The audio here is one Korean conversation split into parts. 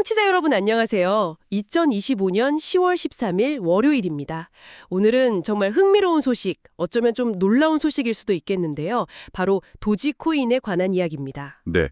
청취자 여러분 안녕하세요. 2025년 10월 13일 월요일입니다. 오늘은 정말 흥미로운 소식, 어쩌면 좀 놀라운 소식일 수도 있겠는데요. 바로 도지코인에 관한 이야기입니다. 네,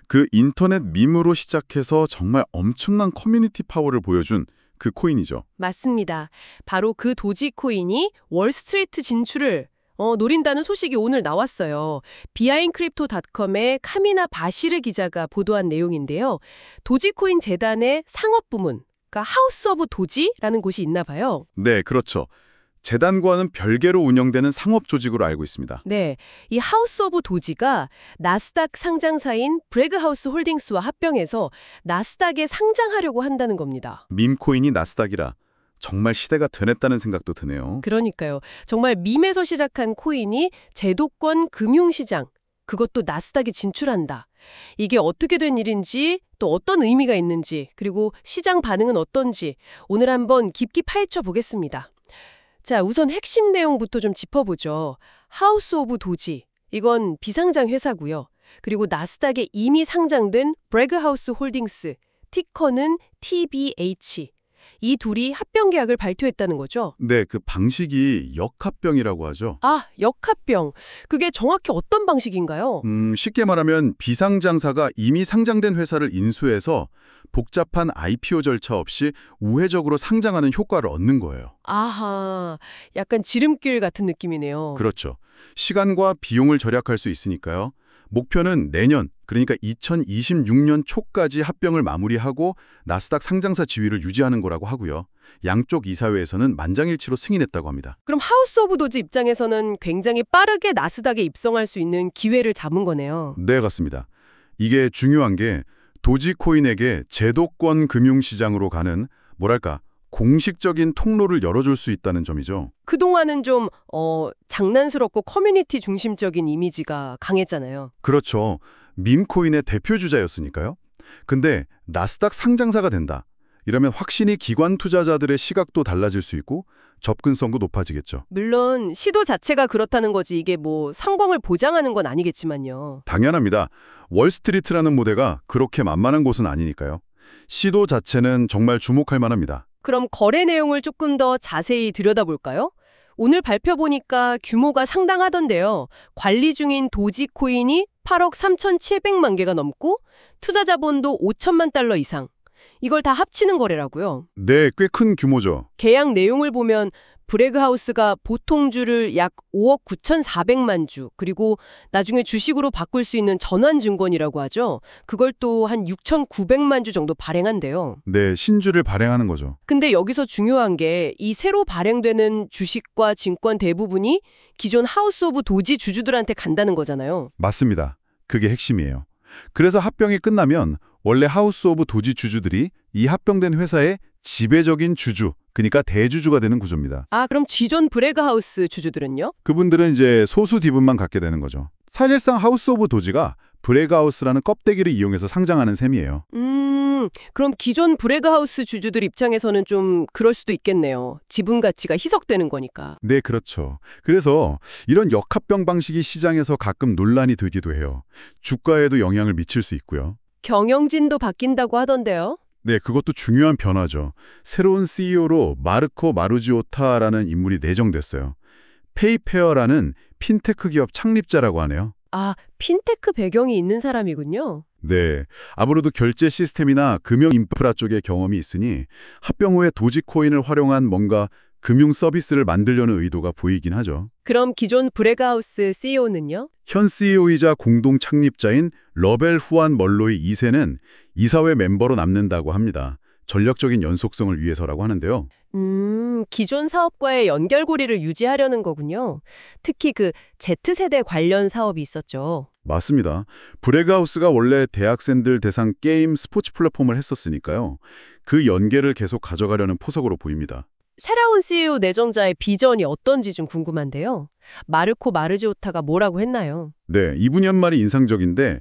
그 인터넷 밈으로 시작해서 정말 엄청난 커뮤니티 파워를 보여준 그 코인이죠. 맞습니다. 바로 그 도지코인이 월스트리트 진출을 노린다는 소식이 오늘 나왔어요. 비하인크립토닷컴의 카미나 바시르 기자가 보도한 내용인데요. 도지코인 재단의 상업부문, 그러니까 하우스 오브 도지라는 곳이 있나 봐요. 네, 그렇죠. 재단과는 별개로 운영되는 상업 조직으로 알고 있습니다. 네, 이 하우스 오브 도지가 나스닥 상장사인 브래그하우스 홀딩스와 합병해서 나스닥에 상장하려고 한다는 겁니다. 밈 코인이 나스닥이라 정말 시대가 변했다는 생각도 드네요. 그러니까요. 정말 밈에서 시작한 코인이 제도권 금융시장, 그것도 나스닥에 진출한다. 이게 어떻게 된 일인지, 또 어떤 의미가 있는지, 그리고 시장 반응은 어떤지 오늘 한번 깊게 파헤쳐 보겠습니다. 자, 우선 핵심 내용부터 좀 짚어보죠. 하우스 오브 도지, 이건 비상장 회사고요. 그리고 나스닥에 이미 상장된 브래그하우스 홀딩스, 티커는 TBH. 이 둘이 합병 계약을 발표했다는 거죠. 네, 그 방식이 역합병이라고 하죠. 아, 역합병. 그게 정확히 어떤 방식인가요? 쉽게 말하면 비상장사가 이미 상장된 회사를 인수해서 복잡한 IPO 절차 없이 우회적으로 상장하는 효과를 얻는 거예요. 아하, 약간 지름길 같은 느낌이네요. 그렇죠. 시간과 비용을 절약할 수 있으니까요. 목표는 내년, 그러니까 2026년 초까지 합병을 마무리하고 나스닥 상장사 지위를 유지하는 거라고 하고요. 양쪽 이사회에서는 만장일치로 승인했다고 합니다. 그럼 하우스 오브 도지 입장에서는 굉장히 빠르게 나스닥에 입성할 수 있는 기회를 잡은 거네요. 네, 같습니다. 이게 중요한 게 도지코인에게 제도권 금융시장으로 가는 뭐랄까 공식적인 통로를 열어줄 수 있다는 점이죠. 그동안은 좀 장난스럽고 커뮤니티 중심적인 이미지가 강했잖아요. 그렇죠. 밈코인의 대표주자였으니까요. 근데 나스닥 상장사가 된다. 이러면 확실히 기관 투자자들의 시각도 달라질 수 있고 접근성도 높아지겠죠. 물론 시도 자체가 그렇다는 거지 이게 뭐 성공을 보장하는 건 아니겠지만요. 당연합니다. 월스트리트라는 무대가 그렇게 만만한 곳은 아니니까요. 시도 자체는 정말 주목할 만합니다. 그럼 거래 내용을 조금 더 자세히 들여다볼까요? 오늘 발표 보니까 규모가 상당하던데요. 관리 중인 도지코인이 8억 3,700만 개가 넘고 투자 자본도 5천만 달러 이상. 이걸 다 합치는 거래라고요. 네, 꽤 큰 규모죠. 계약 내용을 보면 브래그하우스가 보통 주를 약 5억 9,400만 주, 그리고 나중에 주식으로 바꿀 수 있는 전환증권이라고 하죠. 그걸 또 한 6,900만 주 정도 발행한대요. 네, 신주를 발행하는 거죠. 근데 여기서 중요한 게 이 새로 발행되는 주식과 증권 대부분이 기존 하우스 오브 도지 주주들한테 간다는 거잖아요. 맞습니다. 그게 핵심이에요. 그래서 합병이 끝나면 원래 하우스 오브 도지 주주들이 이 합병된 회사의 지배적인 주주, 그러니까 대주주가 되는 구조입니다. 아, 그럼 기존 브래그하우스 주주들은요? 그분들은 이제 소수 지분만 갖게 되는 거죠. 사실상 하우스 오브 도지가 브래그하우스라는 껍데기를 이용해서 상장하는 셈이에요. 그럼 기존 브래그하우스 주주들 입장에서는 좀 그럴 수도 있겠네요. 지분 가치가 희석되는 거니까. 네, 그렇죠. 그래서 이런 역합병 방식이 시장에서 가끔 논란이 되기도 해요. 주가에도 영향을 미칠 수 있고요. 경영진도 바뀐다고 하던데요. 네, 그것도 중요한 변화죠. 새로운 CEO로 마르코 마루지오타라는 인물이 내정됐어요. 페이페어라는 핀테크 기업 창립자라고 하네요. 아, 핀테크 배경이 있는 사람이군요. 네, 아무래도 결제 시스템이나 금융 인프라 쪽에 경험이 있으니 합병 후에 도지코인을 활용한 뭔가 금융 서비스를 만들려는 의도가 보이긴 하죠. 그럼 기존 브래그하우스 CEO는요? 현 CEO이자 공동 창립자인 러벨 후안 멀로이 2세는 이사회 멤버로 남는다고 합니다. 전략적인 연속성을 위해서라고 하는데요. 기존 사업과의 연결고리를 유지하려는 거군요. 특히 그 Z세대 관련 사업이 있었죠. 맞습니다. 브래그하우스가 원래 대학생들 대상 게임 스포츠 플랫폼을 했었으니까요. 그 연계를 계속 가져가려는 포석으로 보입니다. 새로운 CEO 내정자의 비전이 어떤지 좀 궁금한데요. 마르코 마르지오타가 뭐라고 했나요? 네, 이분 연말이 인상적인데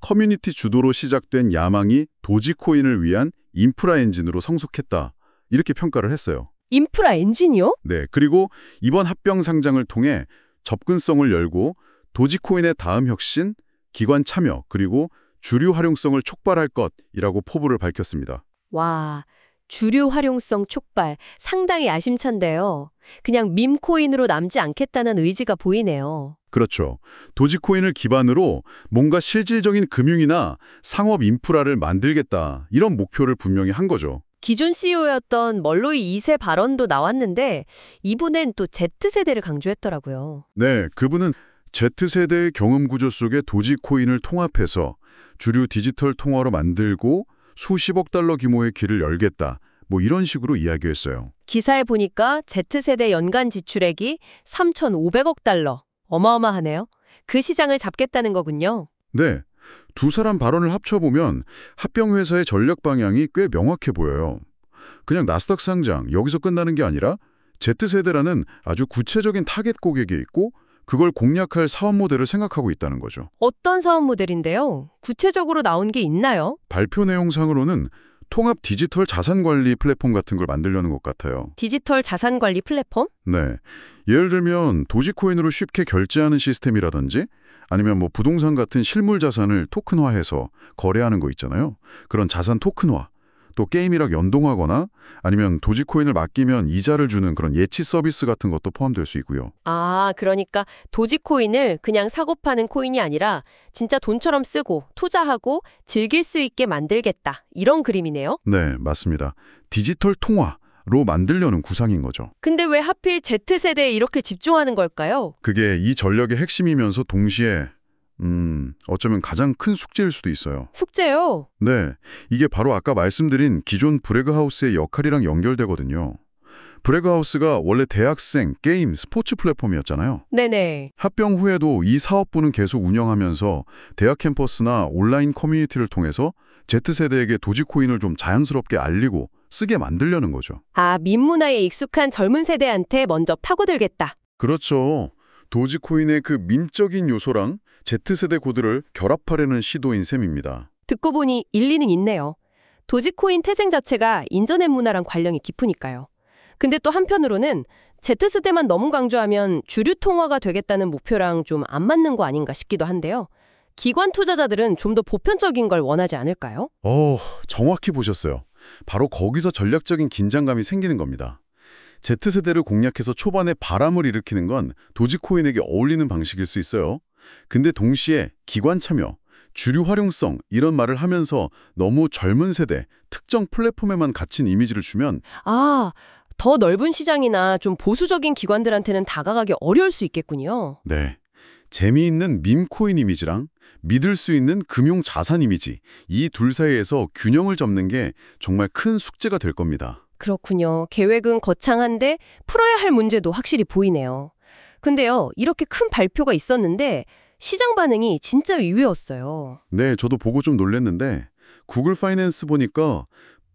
커뮤니티 주도로 시작된 야망이 도지코인을 위한 인프라 엔진으로 성숙했다. 이렇게 평가를 했어요. 인프라 엔진이요? 네, 그리고 이번 합병 상장을 통해 접근성을 열고 도지코인의 다음 혁신, 기관 참여, 그리고 주류 활용성을 촉발할 것이라고 포부를 밝혔습니다. 와, 주류 활용성 촉발 상당히 야심찬데요. 그냥 밈코인으로 남지 않겠다는 의지가 보이네요. 그렇죠. 도지코인을 기반으로 뭔가 실질적인 금융이나 상업 인프라를 만들겠다, 이런 목표를 분명히 한 거죠. 기존 CEO였던 멀로이 2세 발언도 나왔는데 이분은 또 Z세대를 강조했더라고요. 네, 그분은 Z세대의 경험 구조 속에 도지코인을 통합해서 주류 디지털 통화로 만들고 수십억 달러 규모의 길을 열겠다, 뭐 이런 식으로 이야기했어요. 기사에 보니까 Z세대 연간 지출액이 3,500억 달러. 어마어마하네요. 그 시장을 잡겠다는 거군요. 네, 두 사람 발언을 합쳐보면 합병회사의 전략 방향이 꽤 명확해 보여요. 그냥 나스닥 상장, 여기서 끝나는 게 아니라 Z세대라는 아주 구체적인 타겟 고객이 있고 그걸 공략할 사업 모델을 생각하고 있다는 거죠. 어떤 사업 모델인데요? 구체적으로 나온 게 있나요? 발표 내용상으로는 통합 디지털 자산 관리 플랫폼 같은 걸 만들려는 것 같아요. 디지털 자산 관리 플랫폼? 네, 예를 들면 도지코인으로 쉽게 결제하는 시스템이라든지 아니면 뭐 부동산 같은 실물 자산을 토큰화해서 거래하는 거 있잖아요. 그런 자산 토큰화, 또 게임이랑 연동하거나 아니면 도지코인을 맡기면 이자를 주는 그런 예치 서비스 같은 것도 포함될 수 있고요. 아, 그러니까 도지코인을 그냥 사고 파는 코인이 아니라 진짜 돈처럼 쓰고 투자하고 즐길 수 있게 만들겠다. 이런 그림이네요. 네, 맞습니다. 디지털 통화로 만들려는 구상인 거죠. 근데 왜 하필 Z세대에 이렇게 집중하는 걸까요? 그게 이 전략의 핵심이면서 동시에 어쩌면 가장 큰 숙제일 수도 있어요. 숙제요. 네, 이게 바로 아까 말씀드린 기존 브레그하우스의 역할이랑 연결되거든요. 브레그하우스가 원래 대학생, 게임, 스포츠 플랫폼이었잖아요. 네네. 합병 후에도 이 사업부는 계속 운영하면서 대학 캠퍼스나 온라인 커뮤니티를 통해서 Z세대에게 도지코인을 좀 자연스럽게 알리고 쓰게 만들려는 거죠. 아, 민문화에 익숙한 젊은 세대한테 먼저 파고들겠다. 그렇죠. 도지코인의 그 민적인 요소랑 Z세대 코드를 결합하려는 시도인 셈입니다. 듣고 보니 일리는 있네요. 도지코인 태생 자체가 인터넷 문화랑 관련이 깊으니까요. 근데 또 한편으로는 Z세대만 너무 강조하면 주류 통화가 되겠다는 목표랑 좀 안 맞는 거 아닌가 싶기도 한데요. 기관 투자자들은 좀 더 보편적인 걸 원하지 않을까요? 정확히 보셨어요. 바로 거기서 전략적인 긴장감이 생기는 겁니다. Z세대를 공략해서 초반에 바람을 일으키는 건 도지코인에게 어울리는 방식일 수 있어요. 근데 동시에 기관 참여, 주류 활용성 이런 말을 하면서 너무 젊은 세대, 특정 플랫폼에만 갇힌 이미지를 주면 아, 더 넓은 시장이나 좀 보수적인 기관들한테는 다가가기 어려울 수 있겠군요. 네, 재미있는 밈코인 이미지랑 믿을 수 있는 금융 자산 이미지, 이 둘 사이에서 균형을 잡는 게 정말 큰 숙제가 될 겁니다. 그렇군요. 계획은 거창한데 풀어야 할 문제도 확실히 보이네요. 근데요, 이렇게 큰 발표가 있었는데 시장 반응이 진짜 의외였어요. 네, 저도 보고 좀 놀랐는데 구글 파이낸스 보니까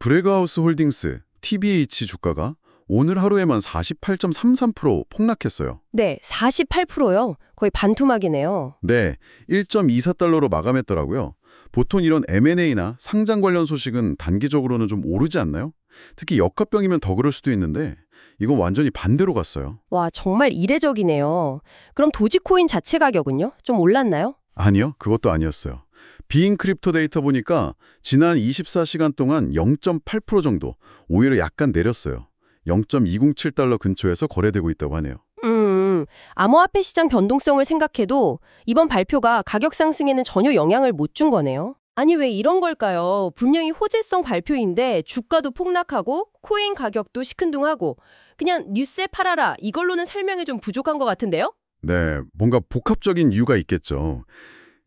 브레그하우스 홀딩스, TBH 주가가 오늘 하루에만 48.33% 폭락했어요. 네, 48%요. 거의 반토막이네요. 네, 1.24달러로 마감했더라고요. 보통 이런 M&A나 상장 관련 소식은 단기적으로는 좀 오르지 않나요? 특히 역합병이면 더 그럴 수도 있는데 이건 완전히 반대로 갔어요. 와, 정말 이례적이네요. 그럼 도지코인 자체 가격은요? 좀 올랐나요? 아니요, 그것도 아니었어요. 비잉 크립토 데이터 보니까 지난 24시간 동안 0.8% 정도, 오히려 약간 내렸어요. 0.207달러 근처에서 거래되고 있다고 하네요. 암호화폐 시장 변동성을 생각해도 이번 발표가 가격 상승에는 전혀 영향을 못 준 거네요. 아니, 왜 이런 걸까요? 분명히 호재성 발표인데 주가도 폭락하고 코인 가격도 시큰둥하고 그냥 뉴스에 팔아라 이걸로는 설명이 좀 부족한 것 같은데요? 네, 뭔가 복합적인 이유가 있겠죠.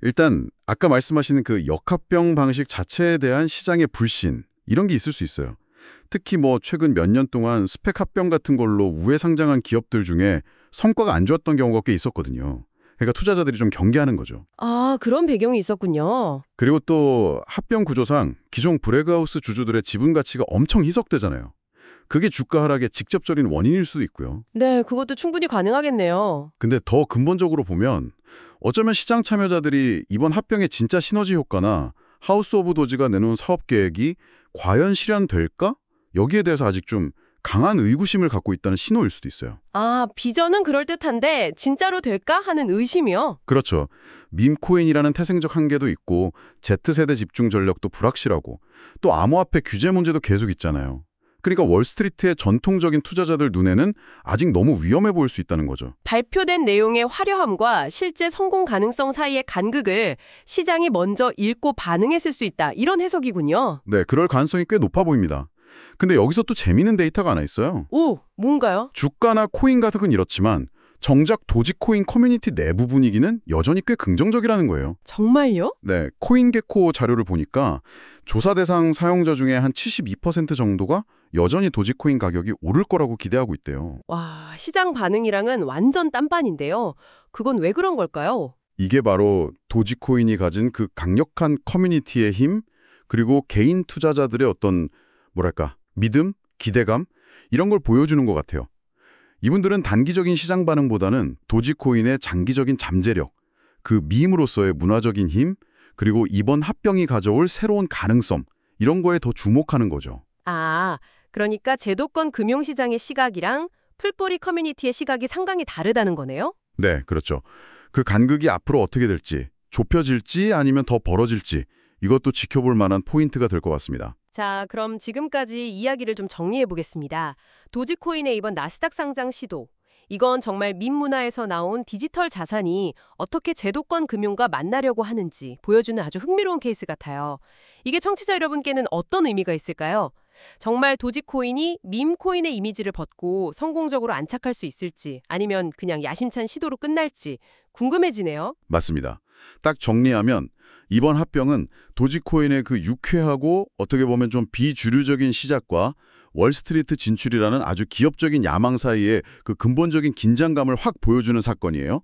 일단 아까 말씀하시는 그 역합병 방식 자체에 대한 시장의 불신, 이런 게 있을 수 있어요. 특히 뭐 최근 몇 년 동안 스펙 합병 같은 걸로 우회 상장한 기업들 중에 성과가 안 좋았던 경우가 꽤 있었거든요. 그러니까 투자자들이 좀 경계하는 거죠. 아, 그런 배경이 있었군요. 그리고 또 합병 구조상 기존 브레그하우스 주주들의 지분 가치가 엄청 희석되잖아요. 그게 주가 하락의 직접적인 원인일 수도 있고요. 네, 그것도 충분히 가능하겠네요. 근데 더 근본적으로 보면 어쩌면 시장 참여자들이 이번 합병의 진짜 시너지 효과나 하우스 오브 도지가 내놓은 사업 계획이 과연 실현될까? 여기에 대해서 아직 좀 강한 의구심을 갖고 있다는 신호일 수도 있어요. 아, 비전은 그럴듯한데 진짜로 될까 하는 의심이요? 그렇죠. 밈코인이라는 태생적 한계도 있고 Z세대 집중 전력도 불확실하고 또 암호화폐 규제 문제도 계속 있잖아요. 그러니까 월스트리트의 전통적인 투자자들 눈에는 아직 너무 위험해 보일 수 있다는 거죠. 발표된 내용의 화려함과 실제 성공 가능성 사이의 간극을 시장이 먼저 읽고 반응했을 수 있다. 이런 해석이군요. 네, 그럴 가능성이 꽤 높아 보입니다. 근데 여기서 또 재미있는 데이터가 하나 있어요. 오, 뭔가요? 주가나 코인 가격은 이렇지만 정작 도지코인 커뮤니티 내부 분위기는 여전히 꽤 긍정적이라는 거예요. 정말요? 네, 코인게코 자료를 보니까 조사 대상 사용자 중에 한 72% 정도가 여전히 도지코인 가격이 오를 거라고 기대하고 있대요. 와, 시장 반응이랑은 완전 딴판인데요. 그건 왜 그런 걸까요? 이게 바로 도지코인이 가진 그 강력한 커뮤니티의 힘, 그리고 개인 투자자들의 어떤 뭐랄까 믿음, 기대감 이런 걸 보여주는 것 같아요. 이분들은 단기적인 시장 반응보다는 도지코인의 장기적인 잠재력, 그 밈으로서의 문화적인 힘, 그리고 이번 합병이 가져올 새로운 가능성 이런 거에 더 주목하는 거죠. 아, 그러니까 제도권 금융시장의 시각이랑 풀뿌리 커뮤니티의 시각이 상당히 다르다는 거네요? 네, 그렇죠. 그 간극이 앞으로 어떻게 될지, 좁혀질지 아니면 더 벌어질지 이것도 지켜볼 만한 포인트가 될 것 같습니다. 자, 그럼 지금까지 이야기를 좀 정리해 보겠습니다. 도지코인의 이번 나스닥 상장 시도. 이건 정말 민문화에서 나온 디지털 자산이 어떻게 제도권 금융과 만나려고 하는지 보여주는 아주 흥미로운 케이스 같아요. 이게 청취자 여러분께는 어떤 의미가 있을까요? 정말 도지코인이 밈코인의 이미지를 벗고 성공적으로 안착할 수 있을지 아니면 그냥 야심찬 시도로 끝날지 궁금해지네요. 맞습니다. 딱 정리하면 이번 합병은 도지코인의 그 유쾌하고 어떻게 보면 좀 비주류적인 시작과 월스트리트 진출이라는 아주 기업적인 야망 사이의 그 근본적인 긴장감을 확 보여주는 사건이에요.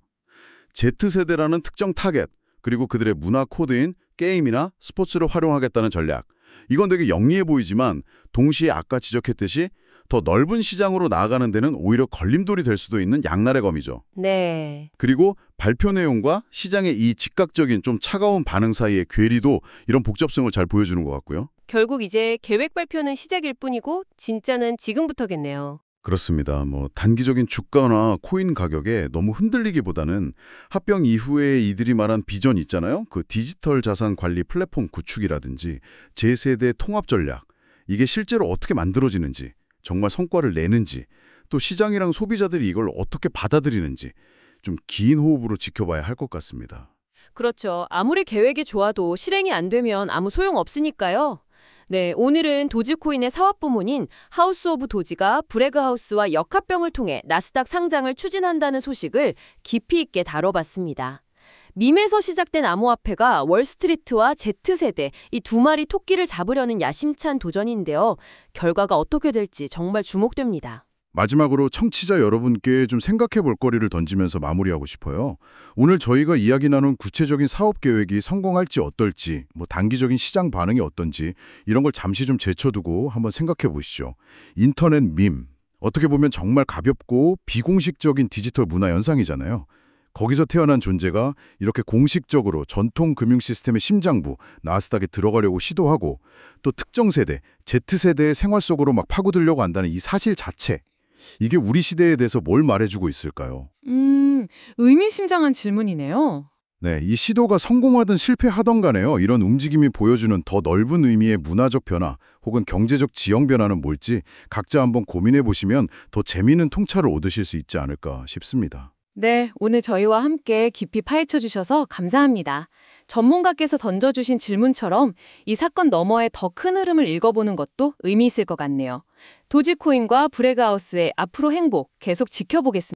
Z세대라는 특정 타겟, 그리고 그들의 문화 코드인 게임이나 스포츠를 활용하겠다는 전략. 이건 되게 영리해 보이지만 동시에 아까 지적했듯이 더 넓은 시장으로 나아가는 데는 오히려 걸림돌이 될 수도 있는 양날의 검이죠. 네. 그리고 발표 내용과 시장의 이 즉각적인 좀 차가운 반응 사이의 괴리도 이런 복잡성을 잘 보여주는 것 같고요. 결국 이제 계획 발표는 시작일 뿐이고 진짜는 지금부터겠네요. 그렇습니다. 단기적인 주가나 코인 가격에 너무 흔들리기보다는 합병 이후에 이들이 말한 비전 있잖아요. 그 디지털 자산 관리 플랫폼 구축이라든지 Z세대 통합 전략, 이게 실제로 어떻게 만들어지는지, 정말 성과를 내는지, 또 시장이랑 소비자들이 이걸 어떻게 받아들이는지 좀 긴 호흡으로 지켜봐야 할 것 같습니다. 그렇죠. 아무리 계획이 좋아도 실행이 안 되면 아무 소용 없으니까요. 네, 오늘은 도지코인의 사업 부문인 하우스 오브 도지가 브래그하우스와 역합병을 통해 나스닥 상장을 추진한다는 소식을 깊이 있게 다뤄봤습니다. 밈에서 시작된 암호화폐가 월스트리트와 Z세대 이 두 마리 토끼를 잡으려는 야심찬 도전인데요. 결과가 어떻게 될지 정말 주목됩니다. 마지막으로 청취자 여러분께 좀 생각해 볼 거리를 던지면서 마무리하고 싶어요. 오늘 저희가 이야기 나눈 구체적인 사업 계획이 성공할지 어떨지, 단기적인 시장 반응이 어떤지 이런 걸 잠시 좀 제쳐두고 한번 생각해 보시죠. 인터넷 밈, 어떻게 보면 정말 가볍고 비공식적인 디지털 문화 현상이잖아요. 거기서 태어난 존재가 이렇게 공식적으로 전통 금융 시스템의 심장부, 나스닥에 들어가려고 시도하고 또 특정 세대, Z세대의 생활 속으로 막 파고들려고 한다는 이 사실 자체, 이게 우리 시대에 대해서 뭘 말해주고 있을까요? 의미심장한 질문이네요. 네, 이 시도가 성공하든 실패하던 간에요. 이런 움직임이 보여주는 더 넓은 의미의 문화적 변화 혹은 경제적 지형 변화는 뭘지 각자 한번 고민해 보시면 더 재미있는 통찰을 얻으실 수 있지 않을까 싶습니다. 네, 오늘 저희와 함께 깊이 파헤쳐 주셔서 감사합니다. 전문가께서 던져주신 질문처럼 이 사건 너머의 더 큰 흐름을 읽어보는 것도 의미 있을 것 같네요. 도지코인과 브래그하우스의 앞으로 행복 계속 지켜보겠습니다.